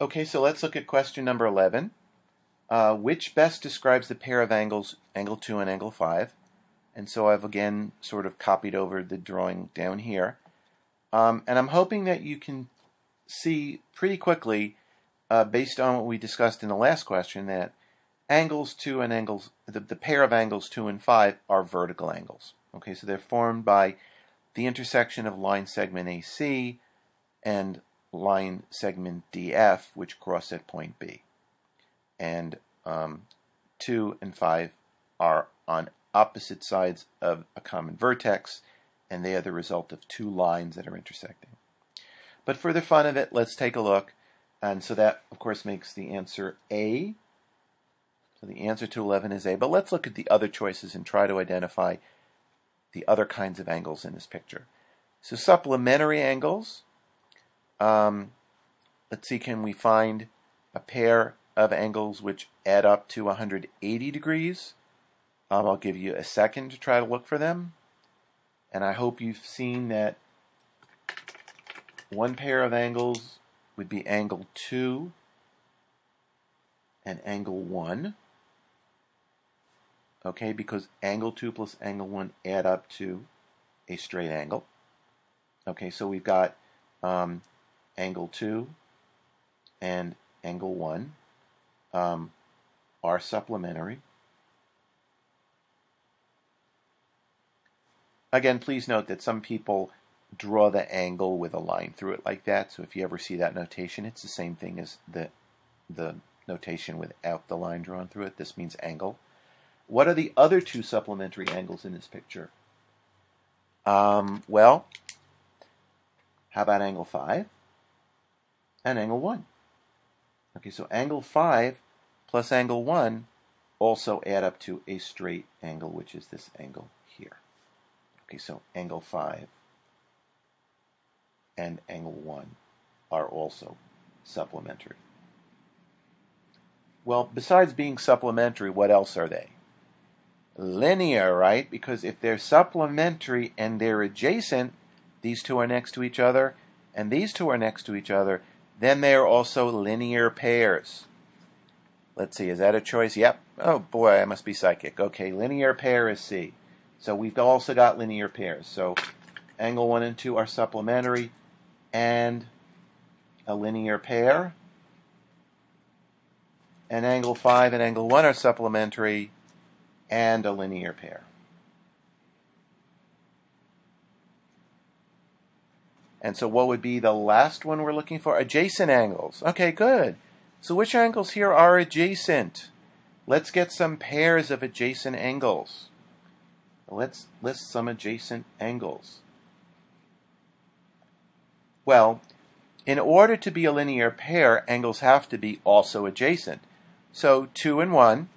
Okay, so let's look at question number 11. Which best describes the pair of angles, angle 2 and angle 5? And so I've again sort of copied over the drawing down here. And I'm hoping that you can see pretty quickly, based on what we discussed in the last question, that angles 2 and angles, the pair of angles 2 and 5 are vertical angles. Okay, so they're formed by the intersection of line segment AC and line segment DF, which cross at point B. And 2 and 5 are on opposite sides of a common vertex, and they are the result of two lines that are intersecting. But for the fun of it, let's take a look. And so that, of course, makes the answer A. So the answer to 11 is A. But let's look at the other choices and try to identify the other kinds of angles in this picture. So supplementary angles. Let's see, can we find a pair of angles which add up to 180 degrees? I'll give you a second to try to look for them. And I hope you've seen that one pair of angles would be angle 2 and angle 1. Okay, because angle 2 plus angle 1 add up to a straight angle. Okay, so we've got angle 2 and angle 1 are supplementary. Again, please note that some people draw the angle with a line through it like that. So if you ever see that notation, it's the same thing as the notation without the line drawn through it. This means angle. What are the other two supplementary angles in this picture? Well, how about angle 5 and angle 1? Okay, so angle 5 plus angle 1 also add up to a straight angle, which is this angle here. Okay, so angle 5 and angle 1 are also supplementary. Well, besides being supplementary, what else are they? Linear, right? Because if they're supplementary and they're adjacent, these two are next to each other, and these two are next to each other, then they are also linear pairs. Let's see, is that a choice? Yep. Oh boy, I must be psychic. Okay, linear pair is C. So we've also got linear pairs. So angle 1 and 2 are supplementary and a linear pair. And angle 5 and angle 1 are supplementary and a linear pair. And so what would be the last one we're looking for? Adjacent angles. Okay, good. So which angles here are adjacent? Let's get some pairs of adjacent angles. Let's list some adjacent angles. Well, in order to be a linear pair, angles have to be also adjacent. So 2 and 1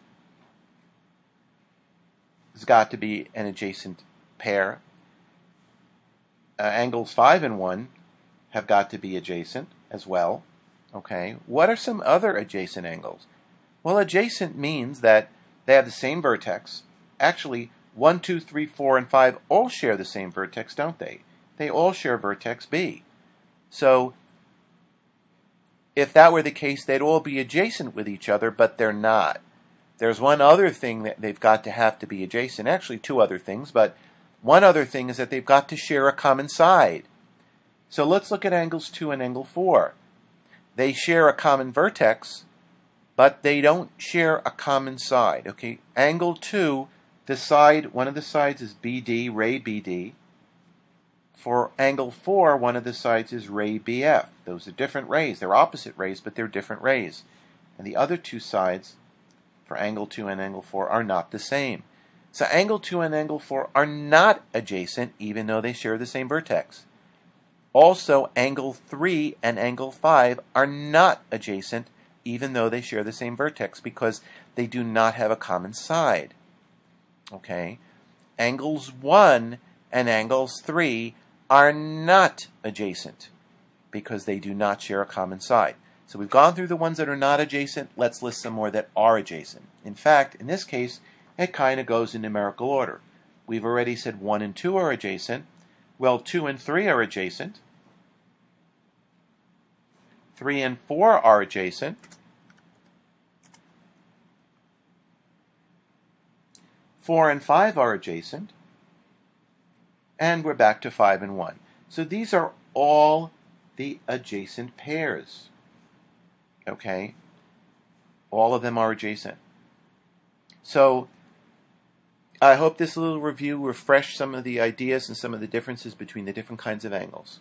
has got to be an adjacent pair. Angles 5 and 1 have got to be adjacent as well. Okay, what are some other adjacent angles? Well, adjacent means that they have the same vertex. Actually, 1, 2, 3, 4, and 5 all share the same vertex, don't they? They all share vertex B. So, if that were the case, they'd all be adjacent with each other, but they're not. There's one other thing that they've got to have to be adjacent. Actually, two other things, but one other thing is that they've got to share a common side. So let's look at angles 2 and angle 4. They share a common vertex, but they don't share a common side. Okay, angle 2, one of the sides is BD, ray BD. For angle 4, one of the sides is ray BF. Those are different rays. They're opposite rays, but they're different rays. And the other two sides for angle 2 and angle 4 are not the same. So angle 2 and angle 4 are not adjacent, even though they share the same vertex. Also, angle 3 and angle 5 are not adjacent, even though they share the same vertex, because they do not have a common side. Okay? Angles 1 and angles 3 are not adjacent, because they do not share a common side. So we've gone through the ones that are not adjacent. Let's list some more that are adjacent. In fact, in this case, it kind of goes in numerical order. We've already said 1 and 2 are adjacent. Well, 2 and 3 are adjacent. 3 and 4 are adjacent. 4 and 5 are adjacent. And we're back to 5 and 1. So these are all the adjacent pairs. Okay? All of them are adjacent. So I hope this little review refreshed some of the ideas and some of the differences between the different kinds of angles.